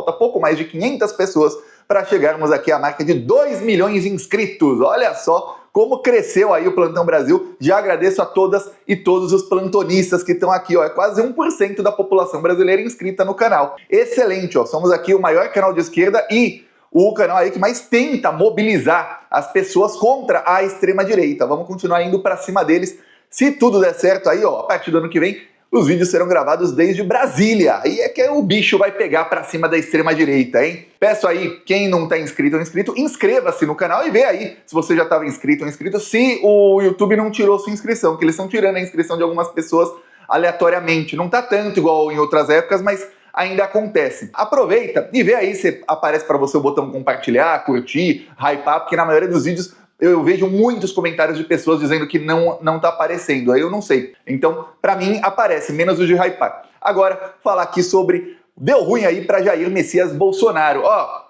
Falta pouco mais de 500 pessoas para chegarmos aqui à marca de 2 milhões de inscritos. Olha só como cresceu aí o Plantão Brasil. Já agradeço a todas e todos os plantonistas que estão aqui, ó. É quase 1% da população brasileira inscrita no canal. Excelente, ó. Somos aqui o maior canal de esquerda e o canal aí que mais tenta mobilizar as pessoas contra a extrema-direita. Vamos continuar indo para cima deles. Se tudo der certo aí, ó, a partir do ano que vem, os vídeos serão gravados desde Brasília. Aí é que o bicho vai pegar pra cima da extrema-direita, hein? Peço aí, quem não tá inscrito ou inscrito, inscreva-se no canal e vê aí se você já estava inscrito ou inscrito, se o YouTube não tirou sua inscrição, porque eles estão tirando a inscrição de algumas pessoas aleatoriamente. Não tá tanto igual em outras épocas, mas ainda acontece. Aproveita e vê aí se aparece para você o botão compartilhar, curtir, hypar, porque na maioria dos vídeos eu vejo muitos comentários de pessoas dizendo que não tá aparecendo, aí eu não sei. Então, pra mim, aparece, menos o de hypar. Agora, falar aqui sobre... Deu ruim aí pra Jair Messias Bolsonaro. Ó,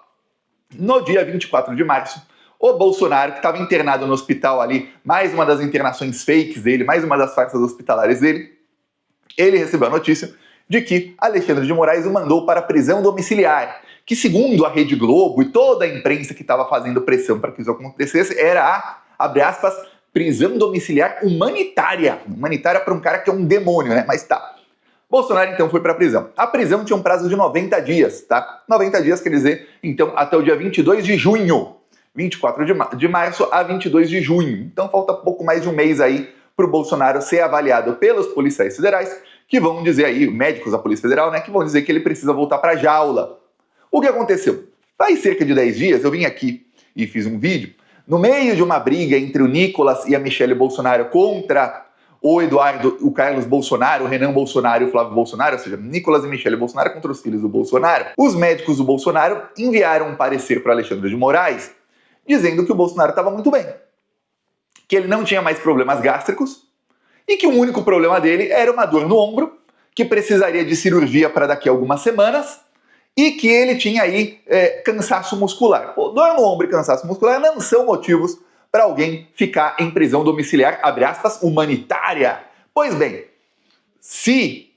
no dia 24 de março, o Bolsonaro, que estava internado no hospital ali, mais uma das internações fakes dele, mais uma das farsas hospitalares dele, ele recebeu a notícia de que Alexandre de Moraes o mandou para prisão domiciliar, que segundo a Rede Globo e toda a imprensa que estava fazendo pressão para que isso acontecesse, era a, abre aspas, prisão domiciliar humanitária. Humanitária para um cara que é um demônio, né? Mas tá. Bolsonaro então foi para a prisão. A prisão tinha um prazo de 90 dias, tá? 90 dias quer dizer, então, até o dia 22 de junho. 24 de março a 22 de junho. Então falta pouco mais de um mês aí para o Bolsonaro ser avaliado pelos policiais federais, que vão dizer aí, médicos da Polícia Federal, né, que vão dizer que ele precisa voltar para a jaula. O que aconteceu? Faz cerca de 10 dias eu vim aqui e fiz um vídeo no meio de uma briga entre o Nicolas e a Michelle Bolsonaro contra o Eduardo, o Carlos Bolsonaro, o Renan Bolsonaro e o Flávio Bolsonaro, ou seja, Nicolas e Michelle Bolsonaro contra os filhos do Bolsonaro. Os médicos do Bolsonaro enviaram um parecer para Alexandre de Moraes dizendo que o Bolsonaro estava muito bem, que ele não tinha mais problemas gástricos e que o único problema dele era uma dor no ombro, que precisaria de cirurgia para daqui a algumas semanas, e que ele tinha aí cansaço muscular. Pô, dor no ombro e cansaço muscular não são motivos para alguém ficar em prisão domiciliar, abre aspas, humanitária. Pois bem, se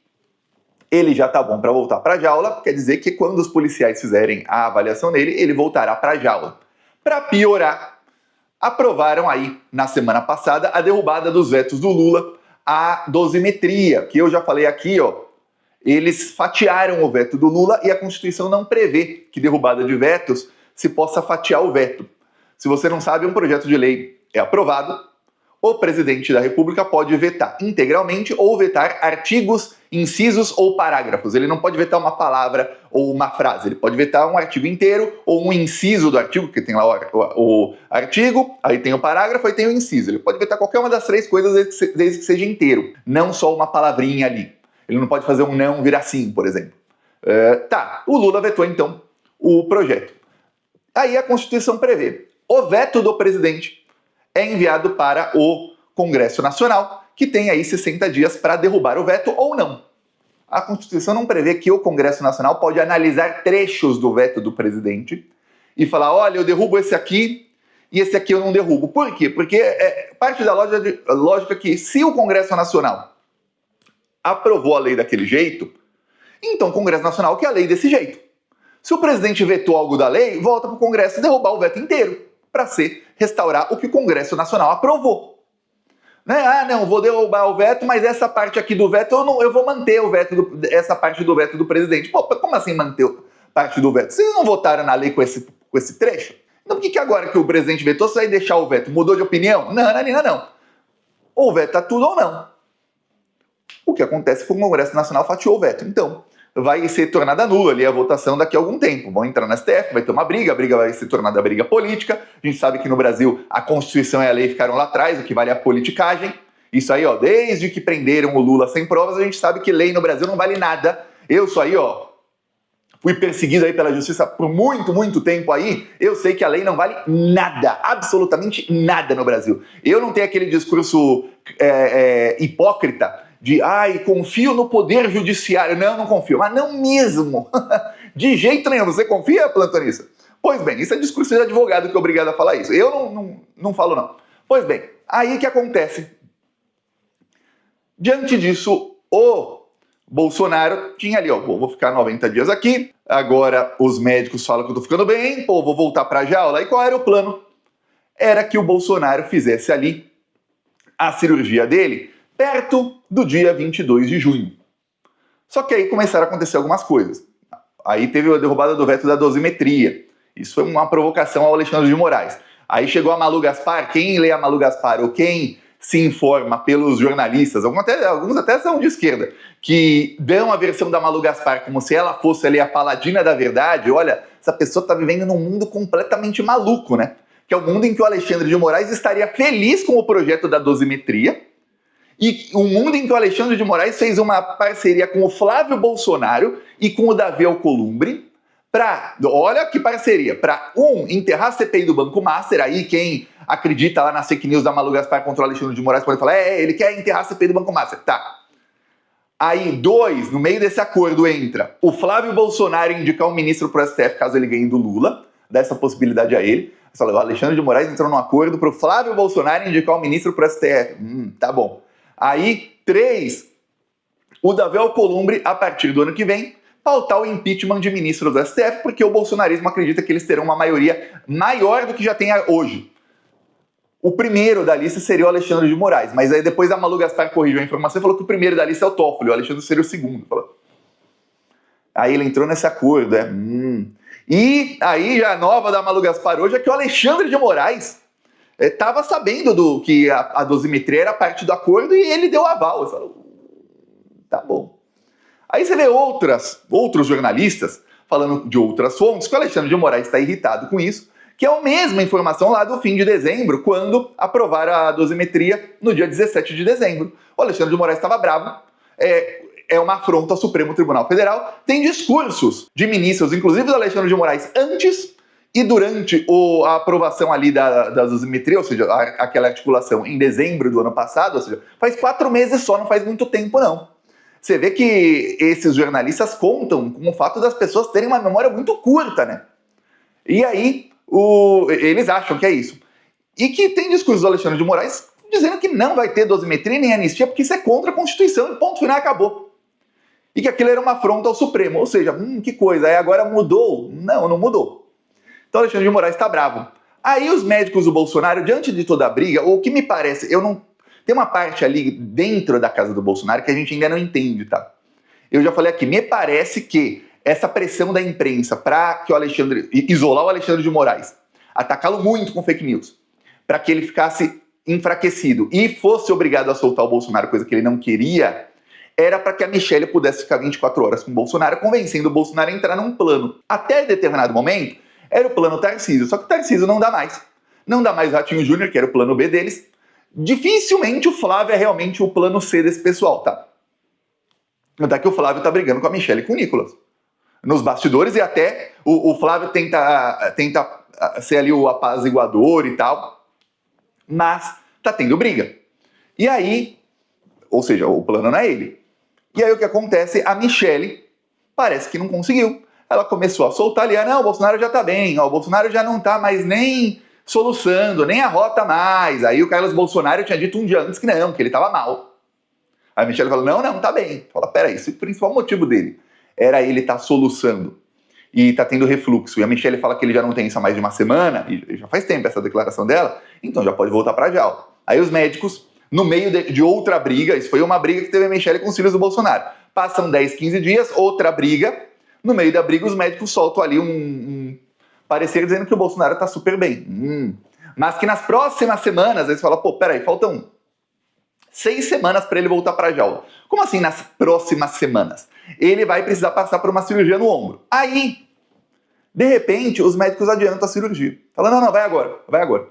ele já tá bom para voltar para a jaula, quer dizer que quando os policiais fizerem a avaliação dele, ele voltará para a jaula. Para piorar, aprovaram aí, na semana passada, a derrubada dos vetos do Lula à dosimetria, que eu já falei aqui, ó. Eles fatiaram o veto do Lula e a Constituição não prevê que derrubada de vetos se possa fatiar o veto. Se você não sabe, um projeto de lei é aprovado, o presidente da República pode vetar integralmente ou vetar artigos, incisos ou parágrafos. Ele não pode vetar uma palavra ou uma frase, ele pode vetar um artigo inteiro ou um inciso do artigo, que tem lá o artigo, aí tem o parágrafo, aí tem o inciso. Ele pode vetar qualquer uma das três coisas desde que seja inteiro, não só uma palavrinha ali. Ele não pode fazer um não virar sim, por exemplo. Tá, o Lula vetou então o projeto. Aí a Constituição prevê, o veto do presidente é enviado para o Congresso Nacional, que tem aí 60 dias para derrubar o veto ou não. A Constituição não prevê que o Congresso Nacional pode analisar trechos do veto do presidente e falar, olha, eu derrubo esse aqui e esse aqui eu não derrubo. Por quê? Porque parte da lógica que se o Congresso Nacional aprovou a lei daquele jeito, então o Congresso Nacional quer a lei desse jeito. Se o presidente vetou algo da lei, volta para o Congresso derrubar o veto inteiro, para restaurar o que o Congresso Nacional aprovou. Né? Ah, não, vou derrubar o veto, mas essa parte aqui do veto, eu vou manter o veto essa parte do veto do presidente. Pô, como assim manter parte do veto? Vocês não votaram na lei com esse trecho? Então por que agora que o presidente vetou, você vai deixar o veto? Mudou de opinião? Não, não. Ou veta tudo ou não. O que acontece é que o Congresso Nacional fatiou o veto. Então, vai ser tornada nula ali a votação daqui a algum tempo. Vão entrar na STF, vai ter uma briga, a briga vai ser tornada briga política. A gente sabe que no Brasil a Constituição e a lei ficaram lá atrás, o que vale a politicagem. Isso aí, ó, desde que prenderam o Lula sem provas, a gente sabe que lei no Brasil não vale nada. Eu sou aí, ó, fui perseguido aí pela justiça por muito tempo aí, eu sei que a lei não vale nada, absolutamente nada no Brasil. Eu não tenho aquele discurso hipócrita de, ai, confio no poder judiciário. Não confio, mas não mesmo. De jeito nenhum. Você confia, plantonista? Pois bem, isso é discurso de advogado que é obrigado a falar isso. Eu não falo não. Pois bem, aí que acontece? Diante disso, o Bolsonaro tinha ali, ó, vou ficar 90 dias aqui, agora os médicos falam que eu tô ficando bem, pô, vou voltar pra jaula. E qual era o plano? Era que o Bolsonaro fizesse ali a cirurgia dele perto do dia 22 de junho. Só que aí começaram a acontecer algumas coisas. Aí teve a derrubada do veto da dosimetria. Isso foi uma provocação ao Alexandre de Moraes. Aí chegou a Malu Gaspar. Quem lê a Malu Gaspar ou quem se informa pelos jornalistas, alguns até são de esquerda, que dão a versão da Malu Gaspar como se ela fosse ali a paladina da verdade. Olha, essa pessoa está vivendo num mundo completamente maluco, né? Que é o mundo em que o Alexandre de Moraes estaria feliz com o projeto da dosimetria, e o mundo em que o Alexandre de Moraes fez uma parceria com o Flávio Bolsonaro e com o Davi Alcolumbre para, olha que parceria, para enterrar a CPI do Banco Master. Aí quem acredita lá na fake news da Malu Gaspar contra o Alexandre de Moraes pode falar, ele quer enterrar a CPI do Banco Master, tá. Aí, no meio desse acordo entra o Flávio Bolsonaro indicar um ministro para o STF caso ele ganhe do Lula, dá essa possibilidade a ele. O Alexandre de Moraes entrou num acordo para o Flávio Bolsonaro indicar um ministro para o STF. Tá bom. Aí, 3, o Davi Alcolumbre, a partir do ano que vem, pautar o impeachment de ministros do STF, porque o bolsonarismo acredita que eles terão uma maioria maior do que já tem hoje. O primeiro da lista seria o Alexandre de Moraes, mas aí depois a Malu Gaspar corrigiu a informação e falou que o primeiro da lista é o Toffoli, o Alexandre seria o segundo. Aí ele entrou nesse acordo, E aí a nova da Malu Gaspar hoje é que o Alexandre de Moraes estava sabendo que a dosimetria era parte do acordo e ele deu aval. Eu falo, tá bom. Aí você vê outros jornalistas falando de outras fontes que o Alexandre de Moraes está irritado com isso, que é a mesma informação lá do fim de dezembro, quando aprovaram a dosimetria no dia 17 de dezembro. O Alexandre de Moraes estava bravo, é uma afronta ao Supremo Tribunal Federal. Tem discursos de ministros, inclusive do Alexandre de Moraes, antes e durante a aprovação ali da dosimetria, ou seja, aquela articulação em dezembro do ano passado, ou seja, faz 4 meses só, não faz muito tempo não. Você vê que esses jornalistas contam com o fato das pessoas terem uma memória muito curta, né? E aí, eles acham que é isso. E que tem discursos do Alexandre de Moraes dizendo que não vai ter dosimetria nem anistia porque isso é contra a Constituição e ponto final, acabou. E que aquilo era uma afronta ao Supremo, ou seja, que coisa, aí agora mudou? Não mudou. Então Alexandre de Moraes está bravo. Aí os médicos do Bolsonaro, diante de toda a briga, o que me parece, tem uma parte ali dentro da casa do Bolsonaro que a gente ainda não entende, tá? Eu já falei aqui, me parece que essa pressão da imprensa para que isolar o Alexandre de Moraes, atacá-lo muito com fake news, para que ele ficasse enfraquecido e fosse obrigado a soltar o Bolsonaro, coisa que ele não queria, era para que a Michelle pudesse ficar 24 horas com o Bolsonaro, convencendo o Bolsonaro a entrar num plano. Até determinado momento, era o plano Tarcísio, só que o Tarcísio não dá mais. Não dá mais o Ratinho Júnior, que era o plano B deles. Dificilmente o Flávio é realmente o plano C desse pessoal, tá? Até que o Flávio tá brigando com a Michelle e com o Nicolas. Nos bastidores, e até o Flávio tenta ser ali o apaziguador e tal, mas tá tendo briga. E aí, ou seja, o plano não é ele. E aí o que acontece? A Michelle parece que não conseguiu. Ela começou a soltar ali, não, o Bolsonaro já tá bem, o Bolsonaro já não tá mais nem soluçando, nem arrota mais. Aí o Carlos Bolsonaro tinha dito um dia antes que não, que ele tava mal. Aí a Michelle falou, não, tá bem. Fala, peraí, esse é o principal motivo dele era ele tá soluçando e tá tendo refluxo. E a Michelle fala que ele já não tem isso há mais de uma semana, e já faz tempo essa declaração dela, então já pode voltar pra jaula. Aí os médicos, no meio de outra briga, isso foi uma briga que teve a Michelle com os filhos do Bolsonaro. Passam 10, 15 dias, outra briga. No meio da briga, os médicos soltam ali um parecer dizendo que o Bolsonaro tá super bem. Mas que nas próximas semanas, eles falam, peraí, faltam 6 semanas para ele voltar pra jaula. Como assim nas próximas semanas? Ele vai precisar passar por uma cirurgia no ombro. Aí, de repente, os médicos adiantam a cirurgia. Falam, não, vai agora.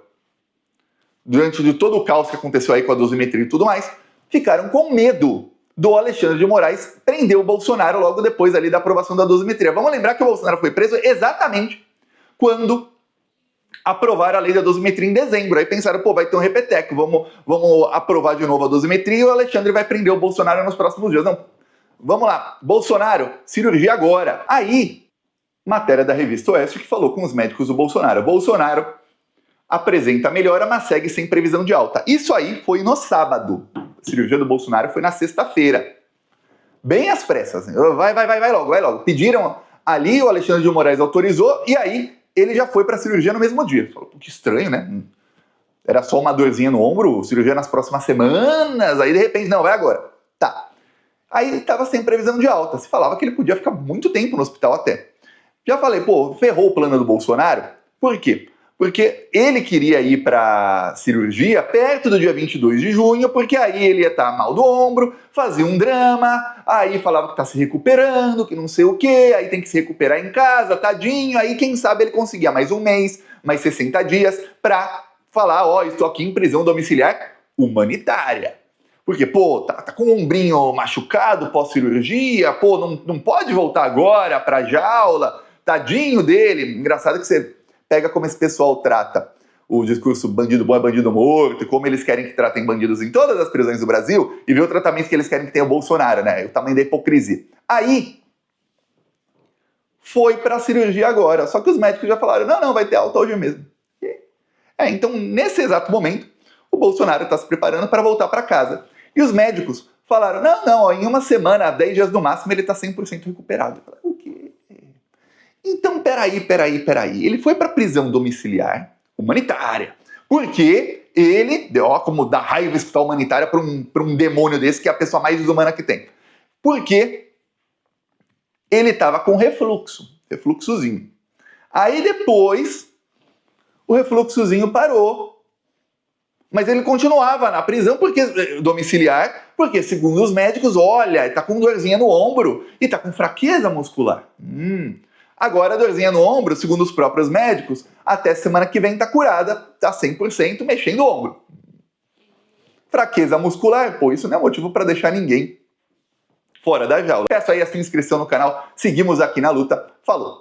Diante de todo o caos que aconteceu aí com a dosimetria e tudo mais, ficaram com medo do Alexandre de Moraes prender o Bolsonaro logo depois ali da aprovação da dosimetria. Vamos lembrar que o Bolsonaro foi preso exatamente quando aprovaram a lei da dosimetria em dezembro. Aí pensaram, vai ter um repeteco, vamos aprovar de novo a dosimetria e o Alexandre vai prender o Bolsonaro nos próximos dias. Não, vamos lá, Bolsonaro, cirurgia agora. Aí, matéria da Revista Oeste que falou com os médicos do Bolsonaro. Bolsonaro apresenta melhora, mas segue sem previsão de alta. Isso aí foi no sábado. A cirurgia do Bolsonaro foi na sexta-feira. bem às pressas. Vai logo, vai logo. Pediram ali, o Alexandre de Moraes autorizou, e aí ele já foi para a cirurgia no mesmo dia. Falou, que estranho, né? Era só uma dorzinha no ombro, cirurgia nas próximas semanas, aí de repente, não, vai agora. Tá. Aí ele estava sem previsão de alta, se falava que ele podia ficar muito tempo no hospital até. Já falei, pô, ferrou o plano do Bolsonaro? Por quê? Porque ele queria ir para cirurgia perto do dia 22 de junho, porque aí ele ia estar mal do ombro, fazia um drama, aí falava que está se recuperando, que não sei o quê, aí tem que se recuperar em casa, tadinho, aí quem sabe ele conseguia mais um mês, mais 60 dias para falar, ó, estou aqui em prisão domiciliar humanitária. Porque, pô, tá com o ombrinho machucado pós-cirurgia, pô, não pode voltar agora pra jaula, tadinho dele. Engraçado que você pega como esse pessoal trata o discurso bandido bom é bandido morto, e como eles querem que tratem bandidos em todas as prisões do Brasil, e vê o tratamento que eles querem que tenha o Bolsonaro, né? O tamanho da hipocrisia. Aí, foi pra cirurgia agora, só que os médicos já falaram, não, vai ter alta hoje mesmo. Então, nesse exato momento, o Bolsonaro está se preparando para voltar para casa. E os médicos falaram, não, em uma semana, 10 dias no máximo, ele está 100% recuperado. Eu falei, o quê? Então, peraí. Ele foi para prisão domiciliar humanitária. Porque ele, ó, como dá raiva escutar humanitária para um demônio desse, que é a pessoa mais desumana que tem. Porque ele estava com refluxozinho. Aí depois, o refluxozinho parou. Mas ele continuava na prisão domiciliar, porque segundo os médicos, olha, ele tá com dorzinha no ombro e tá com fraqueza muscular. Agora a dorzinha no ombro, segundo os próprios médicos, até semana que vem tá curada, tá 100% mexendo o ombro. Fraqueza muscular, pô, isso não é motivo para deixar ninguém fora da jaula. Peço aí a sua inscrição no canal, seguimos aqui na luta, falou!